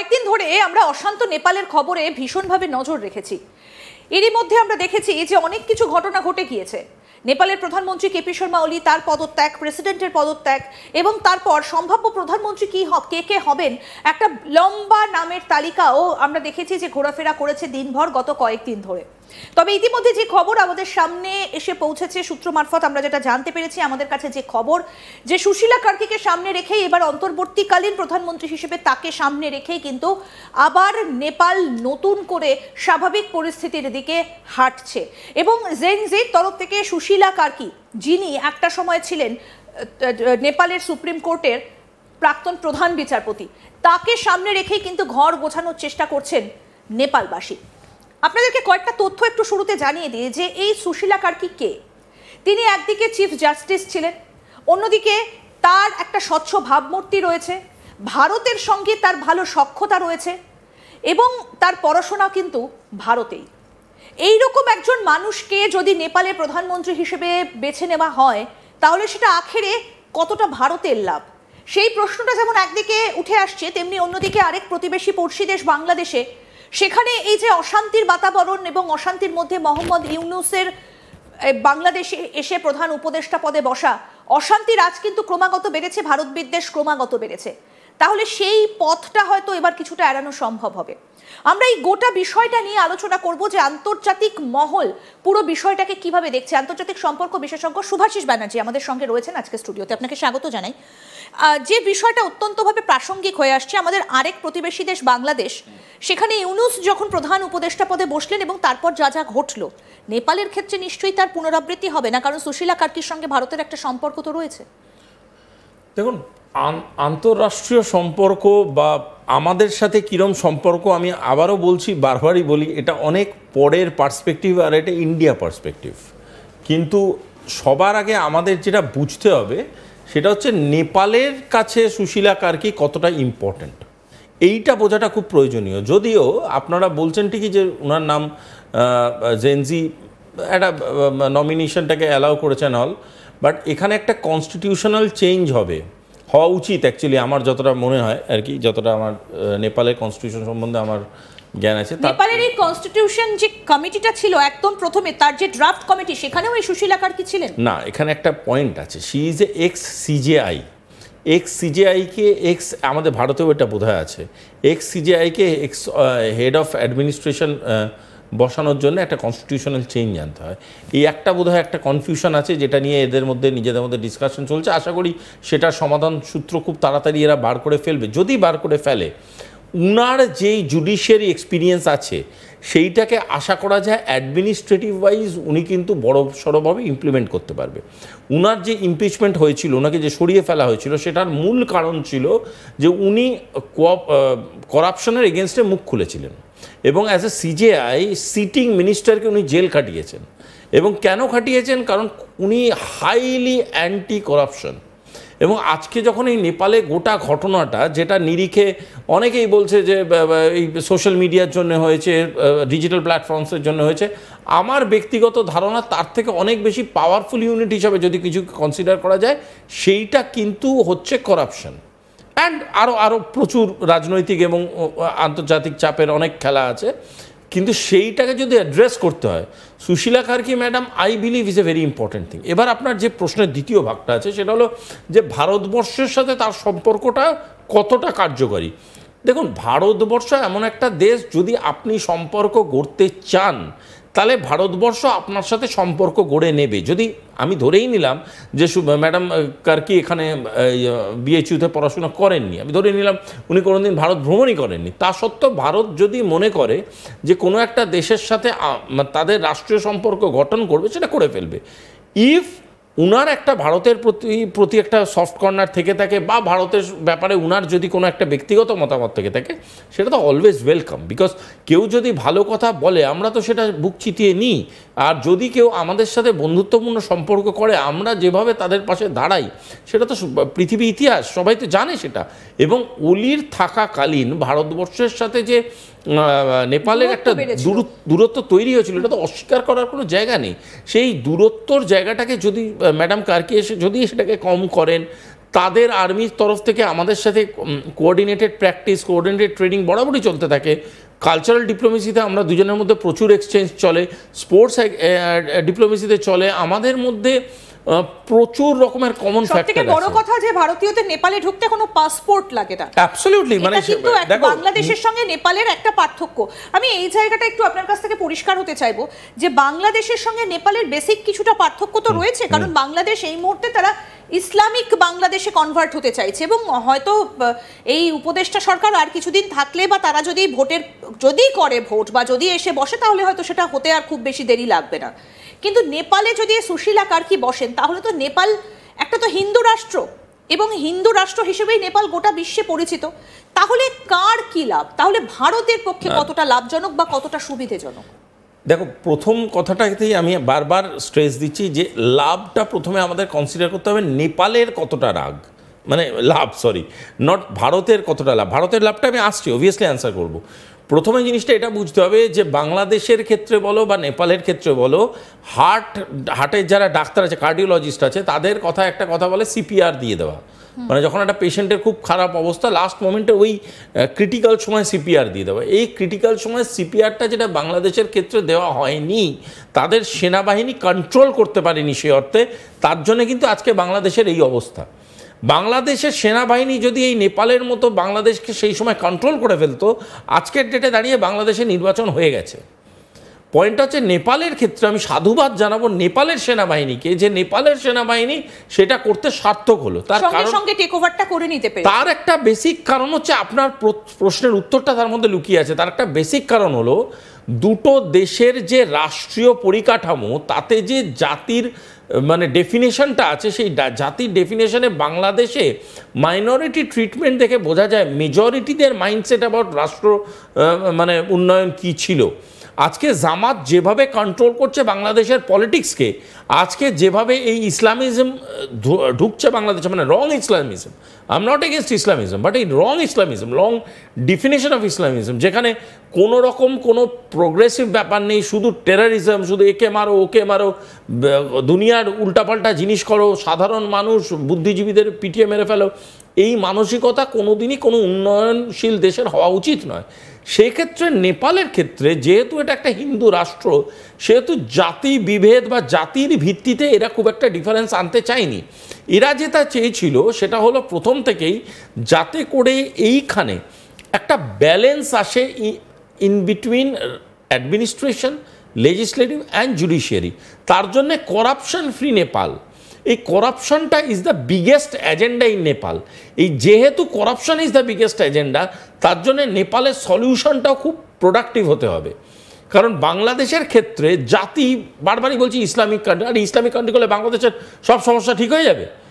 কয়েকদিন ধরে আমরা অশান্ত নেপালের খবরে ভীষণভাবে নজর রেখেছি। এরই মধ্যে আমরা দেখেছি যে অনেক কিছু ঘটনা ঘটে গিয়েছে। নেপালের প্রধানমন্ত্রী কেপি শর্মা ওলি তার পদত্যাগ, প্রেসিডেন্টের পদত্যাগ এবং তারপর সম্ভাব্য প্রধানমন্ত্রী কে হবেন একটা লম্বা নামের তালিকাও আমরা দেখেছি যে ঘোরাফেরা করেছে দিনভর গত কয়েকদিন ধরে। তবে ইতিমধ্যে যে খবর আমাদের সামনে এসে পৌঁছেছে সূত্র মারফত আমরা যেটা জানতে পেরেছি, আমাদের কাছে যে খবর যে সুশীলা কার্কিকে সামনে রেখেই এবার অন্তর্বর্তীকালীন প্রধানমন্ত্রী হিসেবে তাকে সামনে রেখেই কিন্তু আবার নেপাল নতুন করে স্বাভাবিক পরিস্থিতির দিকে হাঁটছে। এবং জেনজির তরফ থেকে সুশীলা কার্কি, যিনি একটা সময় ছিলেন নেপালের সুপ্রিম কোর্টের প্রাক্তন প্রধান বিচারপতি, তাকে সামনে রেখেই কিন্তু ঘর গোছানোর চেষ্টা করছেন নেপালবাসী। আপনাদেরকে কয়েকটা তথ্য একটু শুরুতে জানিয়ে দিই যে এই সুশীলা কার্কি কে। তিনি একদিকে চিফ জাস্টিস ছিলেন, অন্যদিকে তার একটা স্বচ্ছ ভাবমূর্তি রয়েছে, ভারতের সঙ্গে তার ভালো সখ্যতা রয়েছে এবং তার পড়াশোনা কিন্তু ভারতেই। এইরকম একজন মানুষকে যদি নেপালের প্রধানমন্ত্রী হিসেবে বেছে নেওয়া হয় তাহলে সেটা আখেরে কতটা ভারতের লাভ, সেই প্রশ্নটা যেমন একদিকে উঠে আসছে, তেমনি অন্যদিকে আরেক প্রতিবেশী পড়শি দেশ বাংলাদেশে, সেখানে এই যে অশান্তির বাতাবরণ এবং অশান্তির মধ্যে মোহাম্মদ ইউনূসের বাংলাদেশে এসে প্রধান উপদেষ্টা পদে বসা, অশান্তির আজ কিন্তু ক্রমাগত বেড়েছে, ভারত বিদ্বেষ ক্রমাগত বেড়েছে। তাহলে সেই পথটা হয়তো এবার কিছুটা এড়ানো সম্ভব হবে। আমরা এই গোটা বিষয়টা নিয়ে আলোচনা করব যে আন্তর্জাতিক মহল পুরো বিষয়টাকে কিভাবে দেখছে। আন্তর্জাতিক সম্পর্ক বিশেষজ্ঞ শুভাশিস ব্যানার্জি আমাদের সঙ্গে রয়েছেন আজকে স্টুডিওতে, আপনাকে স্বাগত জানাই। যে বিষয়টা অত্যন্তভাবে প্রাসঙ্গিক হয়ে আসছে, আমাদের আরেক প্রতিবেশী দেশ বাংলাদেশ, সেখানে ইউনূস যখন প্রধান উপদেষ্টা পদে বসলেন এবং তারপর যা যা ঘটলো, নেপালের ক্ষেত্রে নিশ্চয়ই তার পুনরাবৃত্তি হবে না, কারণ সুশীলা কার্কির সঙ্গে ভারতের একটা সম্পর্ক তো রয়েছে। দেখুন, আন্তঃরাষ্ট্রীয় সম্পর্ক বা আমাদের সাথে কীরকম সম্পর্ক, আমি আবারও বলছি, বারবারই বলি, এটা অনেক পরের পার্সপেক্টিভ আর এটা ইন্ডিয়া পার্সপেক্টিভ। কিন্তু সবার আগে আমাদের যেটা বুঝতে হবে সেটা হচ্ছে নেপালের কাছে সুশীলা কার্কি কতটা ইম্পর্ট্যান্ট, এইটা বোঝাটা খুব প্রয়োজনীয়। যদিও আপনারা বলছেন ঠিকই যে ওনার নাম জেনজি একটা নমিনেশনটাকে অ্যালাউ করেছেন অল, বাট এখানে একটা কনস্টিটিউশনাল চেঞ্জ হওয়া উচিত অ্যাকচুয়ালি, আমার যতটা মনে হয় আর কি, যতটা আমার নেপালের কনস্টিটিউশন সম্বন্ধে আমার জ্ঞান আছে। নেপালের এই কনস্টিটিউশন যে কমিটিটা ছিল একদম প্রথমে, তার যে ড্রাফট কমিটি, সেখানেও এই সুশীলা কার্কি ছিলেন না। এখানে একটা পয়েন্ট আছে, শি ইজ এ এক্স সিজেআইকে আমাদের ভারতেও এটা বোধহয় আছে, এক্স সিজেআইকে হেড অফ অ্যাডমিনিস্ট্রেশন বসানোর জন্য একটা কনস্টিটিউশনাল চেঞ্জ আনতে হয়। এই একটা বোধহয় একটা কনফিউশন আছে, যেটা নিয়ে এদের মধ্যে নিজেদের মধ্যে ডিসকাশন চলছে। আশা করি সেটার সমাধান সূত্র খুব তাড়াতাড়ি এরা বার করে ফেলবে। যদি বার করে ফেলে, উনার যেই জুডিশিয়ারি এক্সপিরিয়েন্স আছে সেইটাকে আশা করা যায় অ্যাডমিনিস্ট্রেটিভ ওয়াইজ উনি কিন্তু বড় সড়োভাবে ইমপ্লিমেন্ট করতে পারবে। উনার যে ইমপিচমেন্ট হয়েছিল, ওনাকে যে সরিয়ে ফেলা হয়েছিল, সেটার মূল কারণ ছিল যে উনি করাপশনের এগেনস্টে মুখ খুলেছিলেন এবং অ্যাজ এ সিজেআই সিটিং মিনিস্টারকে উনি জেল খাটিয়েছেন। এবং কেন খাটিয়েছেন? কারণ উনি হাইলি অ্যান্টি করাপশন। এবং আজকে যখন এই নেপালে গোটা ঘটনাটা, যেটা নিরিখে অনেকেই বলছে যে এই সোশ্যাল মিডিয়ার জন্য হয়েছে, ডিজিটাল প্ল্যাটফর্মসের জন্য হয়েছে, আমার ব্যক্তিগত ধারণা তার থেকে অনেক বেশি পাওয়ারফুল ইউনিট হিসাবে যদি কিছু কনসিডার করা যায়, সেইটা কিন্তু হচ্ছে করাপশন। অ্যান্ড আরও প্রচুর রাজনৈতিক এবং আন্তর্জাতিক চাপের অনেক খেলা আছে। কিন্তু সেইটাকে যদি অ্যাড্রেস করতে হয়, Sushila Karki madam I believe is a very important thing. এবার আপনার যে প্রশ্নের দ্বিতীয় ভাগটা আছে সেটা হলো যে ভারতবর্ষের সাথে তার সম্পর্কটা কতটা কার্যকরী। দেখুন, ভারতবর্ষ এমন একটা দেশ, যদি আপনি সম্পর্ক গড়তে চান তাহলে ভারতবর্ষ আপনার সাথে সম্পর্ক গড়ে নেবে। যদি আমি ধরেই নিলাম যে ম্যাডাম কার্কি এখানে বিএইচইউতে পড়াশোনা করেননি, আমি ধরে নিলাম উনি কোনোদিন ভারত ভ্রমণই করেননি, তা সত্ত্বেও ভারত যদি মনে করে যে কোনো একটা দেশের সাথে তাদের রাষ্ট্রীয় সম্পর্ক গঠন করবে, সেটা করে ফেলবে। ইফ উনার একটা ভারতের প্রতি একটা সফট কর্নার থেকে থাকে, বা ভারতের ব্যাপারে উনার যদি কোনো একটা ব্যক্তিগত মতামত থেকে থাকে, সেটা তো অলওয়েজ ওয়েলকাম। বিকজ কেউ যদি ভালো কথা বলে আমরা তো সেটা বুক চিতিয়ে নিই, আর যদি কেউ আমাদের সাথে বন্ধুত্বপূর্ণ সম্পর্ক করে, আমরা যেভাবে তাদের পাশে দাঁড়াই, সেটা তো পৃথিবী ইতিহাস, সবাই তো জানে সেটা। এবং ওলির থাকাকালীন ভারতবর্ষের সাথে যে নেপালের একটা দূরত্ব তৈরি হয়েছিল, এটা তো অস্বীকার করার কোনো জায়গা নেই। সেই দূরত্বর জায়গাটাকে যদি ম্যাডাম কার্কি এসে যদি সেটাকে কম করেন, তাদের আর্মির তরফ থেকে আমাদের সাথে কোঅর্ডিনেটেড প্র্যাকটিস, কোঅর্ডিনেটেড ট্রেনিং বরাবরই চলতে থাকে। কালচারাল ডিপ্লোমেসিতে আমরা দুজনের মধ্যে প্রচুর এক্সচেঞ্জ চলে, স্পোর্টস ডিপ্লোমেসিতে চলে, আমাদের মধ্যে প্রচুর রকমের কমন ফ্যাক্টর আছে। সবথেকে বড় কথা যে ভারতীয়দের নেপালে ঢুকতে কোনো পাসপোর্ট লাগে না। অ্যাবসলিউটলি, মানে কিন্তু বাংলাদেশের সঙ্গে নেপালের একটা পার্থক্য, আমি এই জায়গাটা একটু আপনার কাছ থেকে পরিষ্কার হতে চাইবো যে বাংলাদেশের সঙ্গে নেপালের বেসিক কিছুটা পার্থক্য তো রয়েছে, কারণ বাংলাদেশ এই মুহূর্তে তারা ইসলামিক বাংলাদেশে কনভার্ট হতে চাইছে, এবং হয়তো এই উপদেষ্টা সরকার আর কিছুদিন থাকলে বা তারা যদি যদি করে ভোট বা যদি এসে বসে, তাহলে হয়তো সেটা হতে আর খুব বেশি দেরি লাগবে না। কিন্তু নেপালে যদি সুশীলা কার্কি বসেন, তাহলে তো নেপাল একটা তো হিন্দু রাষ্ট্র, এবং হিন্দু রাষ্ট্র হিসেবেই নেপাল গোটা বিশ্বে পরিচিত। তাহলে কার কি লাভ? তাহলে ভারতের পক্ষে কতটা লাভজনক বা কতটা সুবিধাজনক? দেখো, প্রথম কথাটাতেই আমি বারবার স্ট্রেস দিচ্ছি যে লাভটা প্রথমে আমাদের কনসিডার করতে হবে নেপালের কতটা লাভ, নট ভারতের কতটা লাভ। ভারতের লাভটা আমি আসছি, অবভিয়াসলি অ্যান্সার করব। প্রথমে জিনিসটা এটা বুঝতে হবে যে বাংলাদেশের ক্ষেত্রে বলো বা নেপালের ক্ষেত্রে বলো, হার্টের যারা ডাক্তার আছে, কার্ডিওলজিস্ট আছে, তাদের একটা কথা বলে সিপিআর দিয়ে দেওয়া। মানে যখন একটা পেশেন্টের খুব খারাপ অবস্থা, লাস্ট মোমেন্টে ওই ক্রিটিক্যাল সময় সিপিআর দিয়ে দেওয়া। এই ক্রিটিক্যাল সময় সিপিআরটা যেটা বাংলাদেশের ক্ষেত্রে দেওয়া হয়নি, তাদের সেনাবাহিনী কন্ট্রোল করতে পারেনি সে অর্থে, তার জন্য কিন্তু আজকে বাংলাদেশের এই অবস্থা। বাংলাদেশের সেনাবাহিনী যদি এই নেপালের মতো বাংলাদেশকে সেই সময় কন্ট্রোল করে ফেলতো, আজকের ডেটে দাঁড়িয়ে বাংলাদেশে নির্বাচন হয়ে গেছে। পয়েন্টটা হচ্ছে নেপালের ক্ষেত্রে আমি সাধুবাদ জানাবো নেপালের সেনাবাহিনীকে, যে নেপালের সেনাবাহিনী সেটা করতে সার্থক হলো। তার সঙ্গে টেক ওভারটা করে নিতে পেরে। তার একটা বেসিক কারণ হচ্ছে, আপনার প্রশ্নের উত্তরটা তার মধ্যে লুকিয়ে আছে। তার একটা বেসিক কারণ হলো, দুটো দেশের যে রাষ্ট্রীয় পরিকাঠামো, তাতে যে জাতির ডেফিনেশনটা আছে, সেই জাতির ডেফিনেশনে বাংলাদেশে মাইনরিটি ট্রিটমেন্ট দেখে বোঝা যায় মেজরিটিদের মাইন্ডসেট অ্যাবাউট রাষ্ট্র উন্নয়ন কী ছিল। আজকে জামাত যেভাবে কন্ট্রোল করছে বাংলাদেশের পলিটিক্সকে, আজকে যেভাবে এই ইসলামিজম ঢুকছে বাংলাদেশে, wrong Islamism, I am not against Islamism, but এই wrong Islamism, wrong definition of Islamism, যেখানে কোনো রকম কোনো প্রোগ্রেসিভ ব্যাপার নেই, শুধু টেররিজম, শুধু একে মারো ওকে মারো, দুনিয়ার উল্টাপাল্টা জিনিস করো, সাধারণ মানুষ বুদ্ধিজীবীদের পিটিয়ে মেরে ফেলো, এই মানসিকতা কোনোদিনই কোনো উন্নয়নশীল দেশের হওয়া উচিত নয়। সেক্ষেত্রে নেপালের ক্ষেত্রে যেহেতু এটা একটা হিন্দু রাষ্ট্র, সেহেতু জাতি বিভেদ বা জাতির ভিত্তিতে এরা খুব একটা ডিফারেন্স আনতে চায়নি। এরা যেটা চেয়েছিল সেটা হলো প্রথম থেকেই, যাতে করে এইখানে একটা ব্যালেন্স আসে in between administration, legislative and judiciary. তার জন্যে করাপশন ফ্রি নেপাল, এই করাপশনটা is the biggest agenda in Nepal. এই যেহেতু corruption is the biggest agenda, তার জন্য নেপালের সলিউশনটাও খুব প্রোডাক্টিভ হতে হবে। কারণ বাংলাদেশের ক্ষেত্রে জাতি, বারবারই বলছি ইসলামিক কান্ট্রি, আর ইসলামিক কান্ট্রি করলে বাংলাদেশের সব সমস্যা ঠিক হয়ে যাবে।